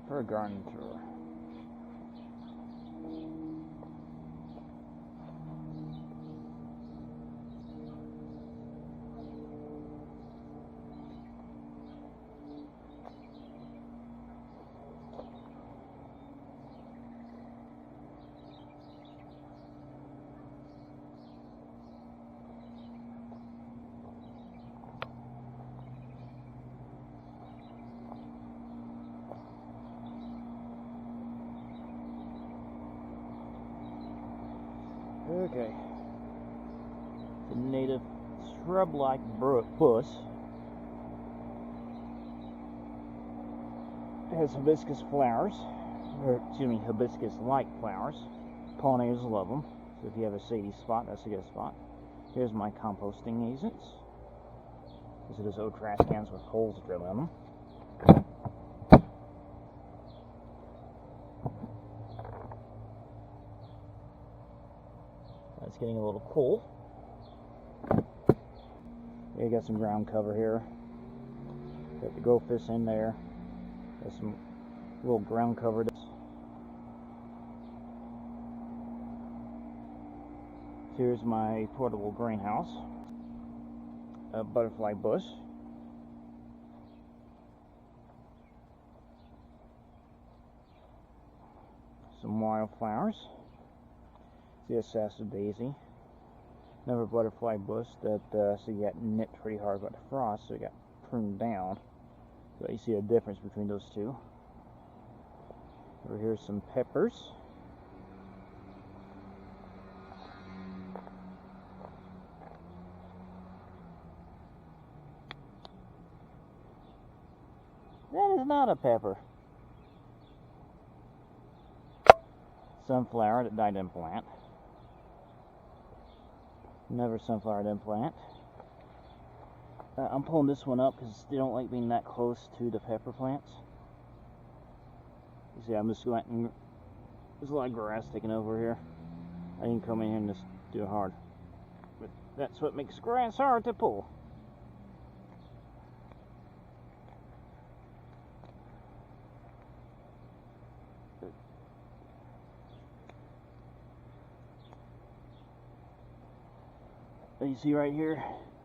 for a garden tour. Okay, the native shrub-like bush. It has hibiscus flowers, or excuse me, hibiscus-like flowers. Pollinators love them, so if you have a shady spot, that's a good spot. Here's my composting agents. These are those old trash cans with holes drilled in them. It's getting a little cool. You got some ground cover here. Got the goldfish in there. Got some little ground cover. Here's my portable greenhouse. A butterfly bush. Some wildflowers. See a Shasta daisy. Another butterfly bush that so you got nipped pretty hard by the frost, so it got pruned down. So you see a difference between those two. Over here's some peppers. That is not a pepper. Sunflower that died in plant. Another sunflower didn't plant. I'm pulling this one up because they don't like being that close to the pepper plants. You see, I'm just letting, there's a lot of grass taking over here. I didn't come in here and just do it hard. But that's what makes grass hard to pull. You see right here,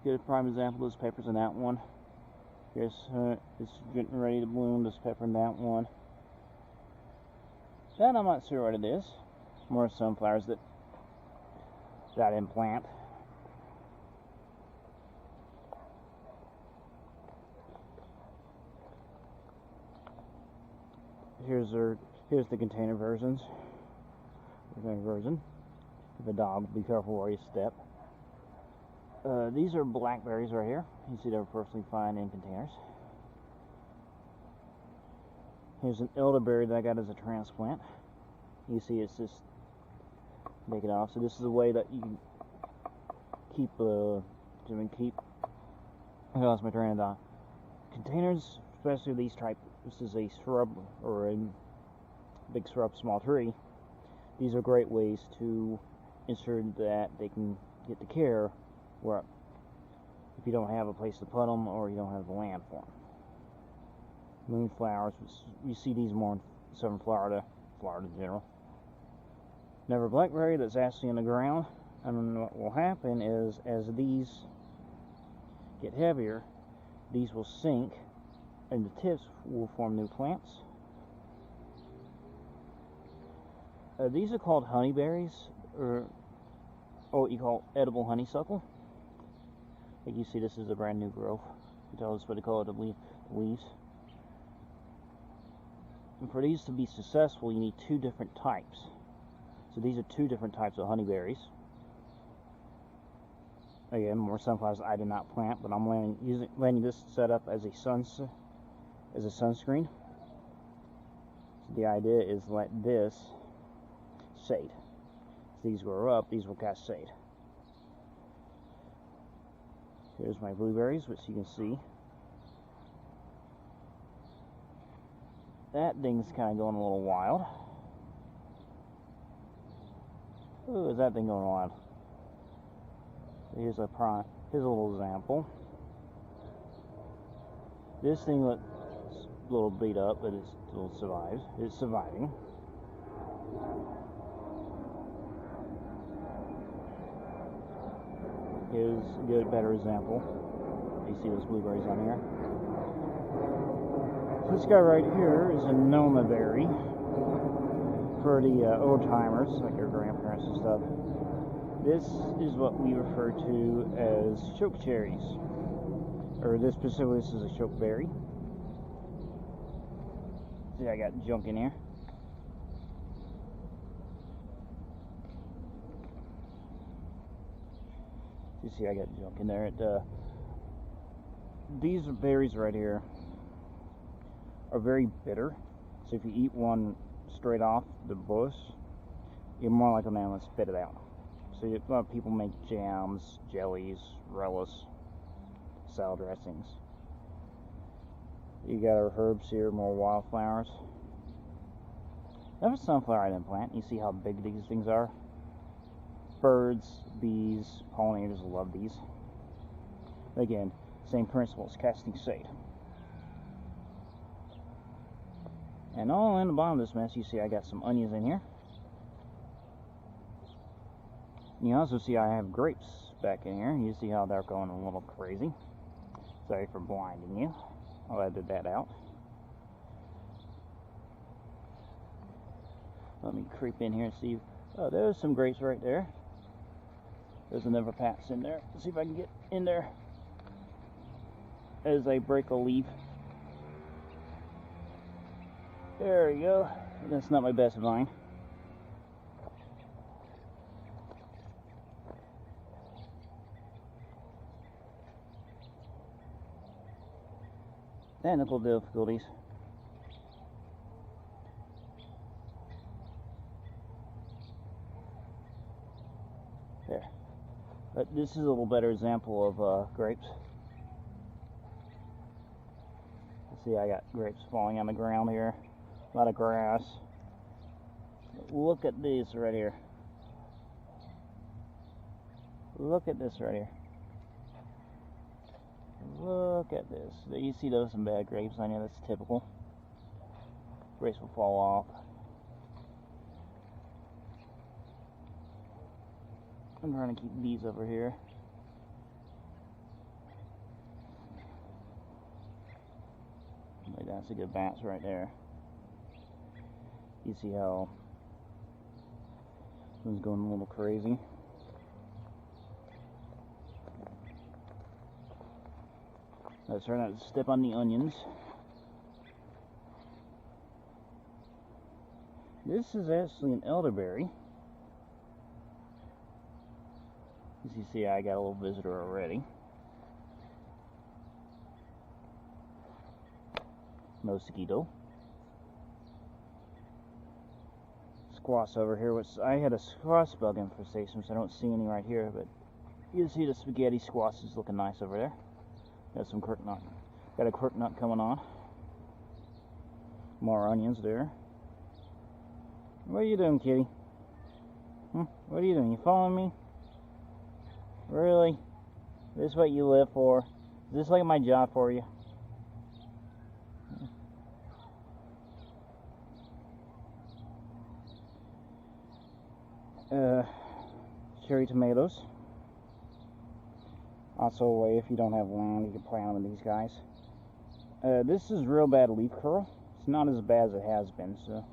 get a prime example of those peppers in that one. Here's it's getting ready to bloom, this pepper in that one. That I'm not sure what it is. More sunflowers that didn't plant. Here's the container versions. Container version. The dog, be careful where you step. These are blackberries right here. You see they're perfectly fine in containers. Here's an elderberry that I got as a transplant. You see it's just take it off. So this is a way that you can keep I lost my train of thought. Containers, especially these type, this is a shrub or a big shrub, small tree. These are great ways to ensure that they can get the care where if you don't have a place to put them or you don't have the land for them. Moonflowers, you see these more in southern Florida in general. Never blackberry that's actually in the ground, and what will happen is as these get heavier, these will sink and the tips will form new plants. These are called honeyberries, or what you call edible honeysuckle. Like you see, this is a brand new growth. You tell us what they call it, the leaves. And for these to be successful, you need two different types. So these are two different types of honeyberries. Again, more sunflowers I did not plant, but I'm letting this set up as a sunscreen. So the idea is let this shade. As these grow up, these will cast shade. Here's my blueberries, which you can see. That thing's kind of going a little wild. Ooh, is that thing going wild? Here's a little example. This thing looks a little beat up, but it still survives. It's surviving. Here's a good, better example. You see those blueberries on here. This guy right here is a Noma berry for the old timers, like your grandparents and stuff. This is what we refer to as choke cherries, or this is a choke berry. See, I got junk in here. You see, I got junk in there. These berries right here are very bitter, so if you eat one straight off the bush, you're more likely to spit it out. So a lot of people make jams, jellies, relish, salad dressings. You got our herbs here, more wildflowers. That was a sunflower I didn't plant. You see how big these things are? Birds, bees, pollinators love these. Again, same principle as casting seed. And all in the bottom of this mess, you see I got some onions in here. You also see I have grapes back in here. You see how they're going a little crazy. Sorry for blinding you. I'll edit that out. Let me creep in here and see. Oh, there's some grapes right there. There's another patch in there. Let's see if I can get in there as I break a leaf. There we go. That's not my best vine. Technical difficulties. There. But this is a little better example of grapes. See, I got grapes falling on the ground here. A lot of grass. Look at these right here. Look at this right here. Look at this. You see those some bad grapes on here. That's typical. Grapes will fall off. I'm trying to keep these over here. That's a good batch right there. You see how one's going a little crazy. Let's try not to step on the onions. This is actually an elderberry. As you see, I got a little visitor already. Mosquito. Squash over here, which I had a squash bug infestation, so I don't see any right here, but you see the spaghetti squash is looking nice over there. Got some crook nut. Got a crook nut coming on. More onions there. What are you doing, kitty? What are you doing? You following me? Really? This is what you live for? Is this like my job for you? Cherry tomatoes. Also a way, if you don't have land, you can plant them with these guys. This is real bad leaf curl. It's not as bad as it has been, so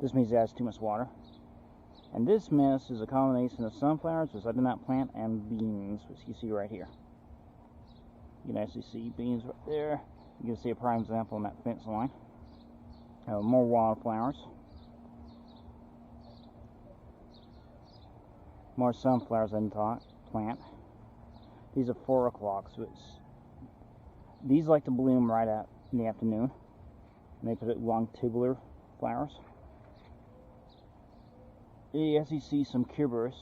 this means it has too much water. And this mess is a combination of sunflowers, which I did not plant, and beans, which you see right here. You can actually see beans right there. You can see a prime example on that fence line. More wildflowers. More sunflowers I didn't plant. These are 4 o'clocks, which these like to bloom right out in the afternoon. And they put it long tubular flowers. You actually see some cucumbers.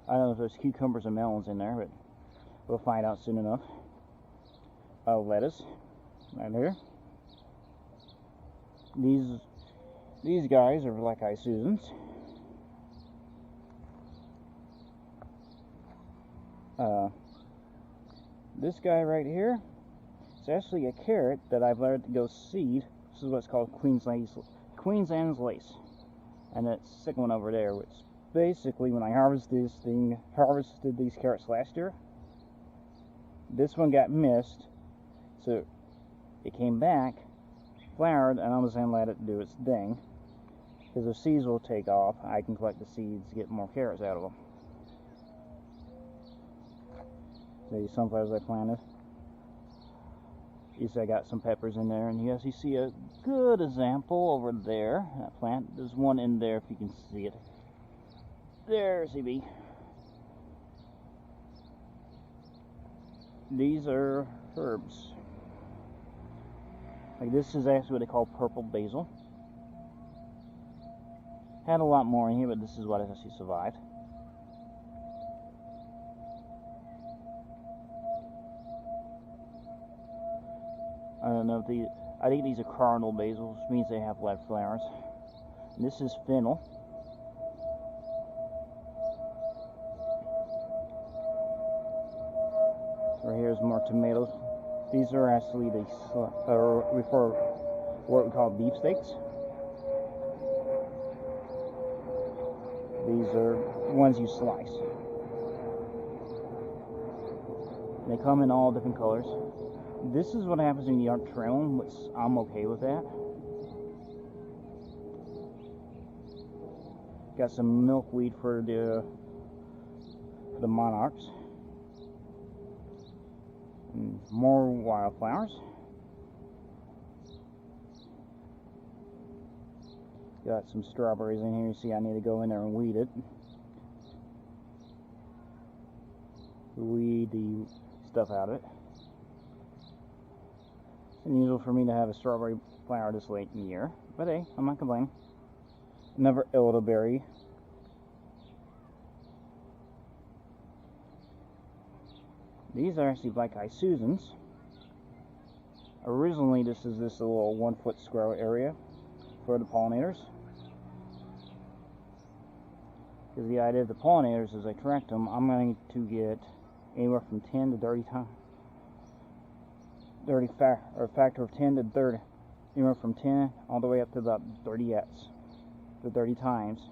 I don't know if there's cucumbers or melons in there, but we'll find out soon enough. Lettuce, right here. These guys are Black Eyed Susans. This guy right here is actually a carrot that I've let it go seed is what's called Queen's Anne's lace, and that second one over there, which basically when I harvested these carrots last year, this one got missed, so it came back, flowered, and I'm just gonna let it do its thing. Because the seeds will take off, I can collect the seeds, get more carrots out of them. These sunflowers I planted. You see I got some peppers in there, and you guys see a good example over there. That plant, there's one in there if you can see it. There, CB. These are herbs. Like this is actually what they call purple basil. Had a lot more in here, but this is what actually survived. I don't know if these, I think these are cardinal basil, which means they have red flowers. And this is fennel. Right here is more tomatoes. These are actually the what we call beefsteaks. These are ones you slice. They come in all different colors. This is what happens when you aren't trimming, which I'm okay with that. Got some milkweed for the monarchs. And more wildflowers. Got some strawberries in here. You see I need to go in there and weed it. Weed the stuff out of it. It's unusual for me to have a strawberry flower this late in the year, but hey, I'm not complaining. Another elderberry. These are actually black-eyed Susans. Originally, this is this little 1-foot square area for the pollinators. Because the idea of the pollinators, as I attract them, I'm going to get anywhere from 10 to 30 times. A factor of 10 to 30, anywhere from 10 all the way up to about 30 times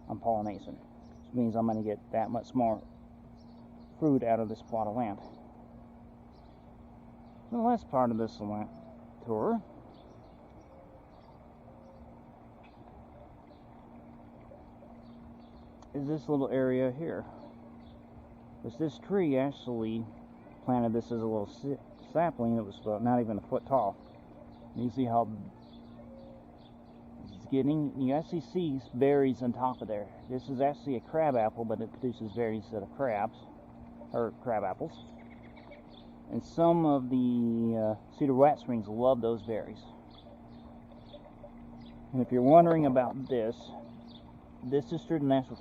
on pollination, which means I'm going to get that much more fruit out of this plot of land. The last part of this tour is this little area here. This tree actually planted this as a little sapling that was not even a foot tall. And you see how it's getting, you actually see berries on top of there. This is actually a crab apple, but it produces berries instead of crabs, or crab apples. And some of the cedar waxwings love those berries. And if you're wondering about this is through the National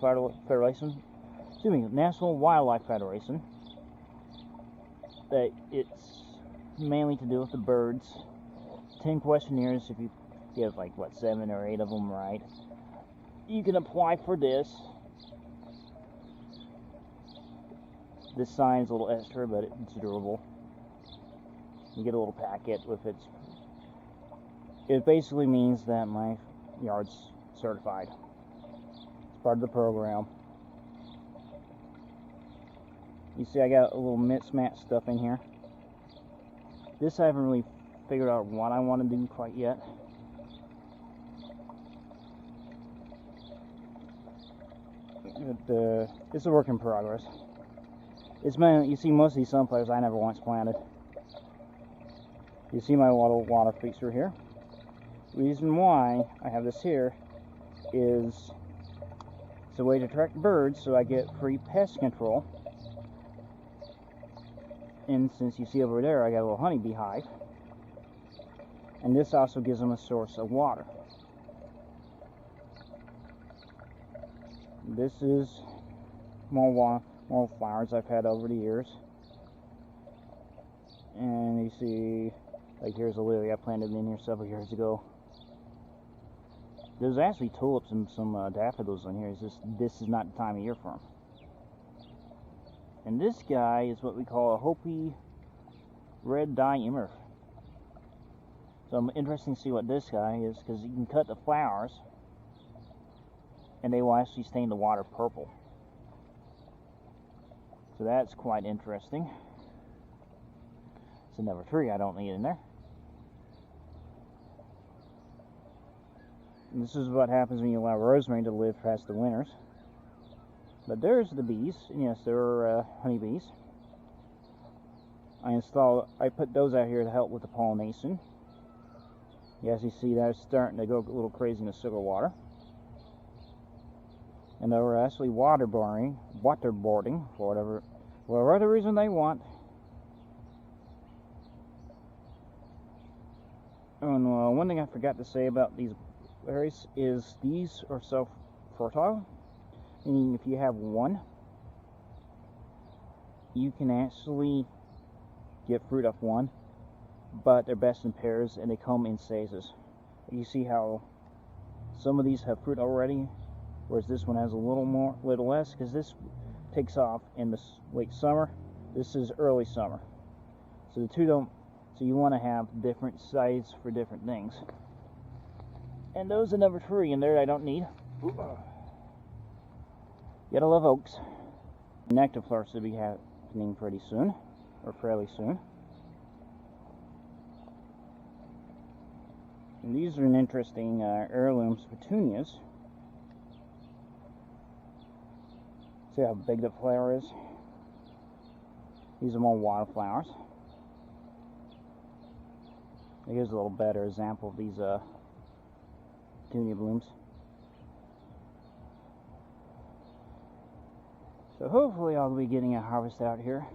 Wildlife Federation. That it's mainly to do with the birds. 10 questionnaires, if you get like, what, 7 or 8 of them right, you can apply for this. This sign's a little extra, but it's durable. You get a little packet with it. It basically means that my yard's certified. It's part of the program. You see I got a little mismatched stuff in here. This I haven't really figured out what I want to do quite yet. It's a work in progress. You see most of these sunflowers I never once planted. You see my water feature here. The reason why I have this here is it's a way to attract birds so I get free pest control. And since you see over there, I got a little honeybee hive. And this also gives them a source of water. This is more flowers I've had over the years. And you see, like here's a lily I planted in here several years ago. There's actually tulips and some daffodils in here. It's just, this is not the time of year for them. And this guy is what we call a Hopi red dye emmer. So I'm interested to see what this guy is, because you can cut the flowers and they will actually stain the water purple. So that's quite interesting. It's another tree I don't need in there. And this is what happens when you allow rosemary to live past the winters. But there's the bees, and yes, there are honeybees. I put those out here to help with the pollination. As you see, they're starting to go a little crazy in the sugar water. And they were actually waterboarding for whatever reason they want. And one thing I forgot to say about these berries is these are self-fertile. Meaning if you have one, you can actually get fruit off one, but they're best in pairs and they come in sizes. You see how some of these have fruit already, whereas this one has a little less, because this takes off in the late summer. This is early summer. So the two don't, so you want to have different sizes for different things. And those are number 3 in there I don't need. Gotta love oaks. Nectar flowers should be happening pretty soon, or fairly soon. And these are an interesting heirloom petunias. See how big the flower is? These are more wildflowers. Here's a little better example of these petunia blooms. So hopefully I'll be getting a harvest out here.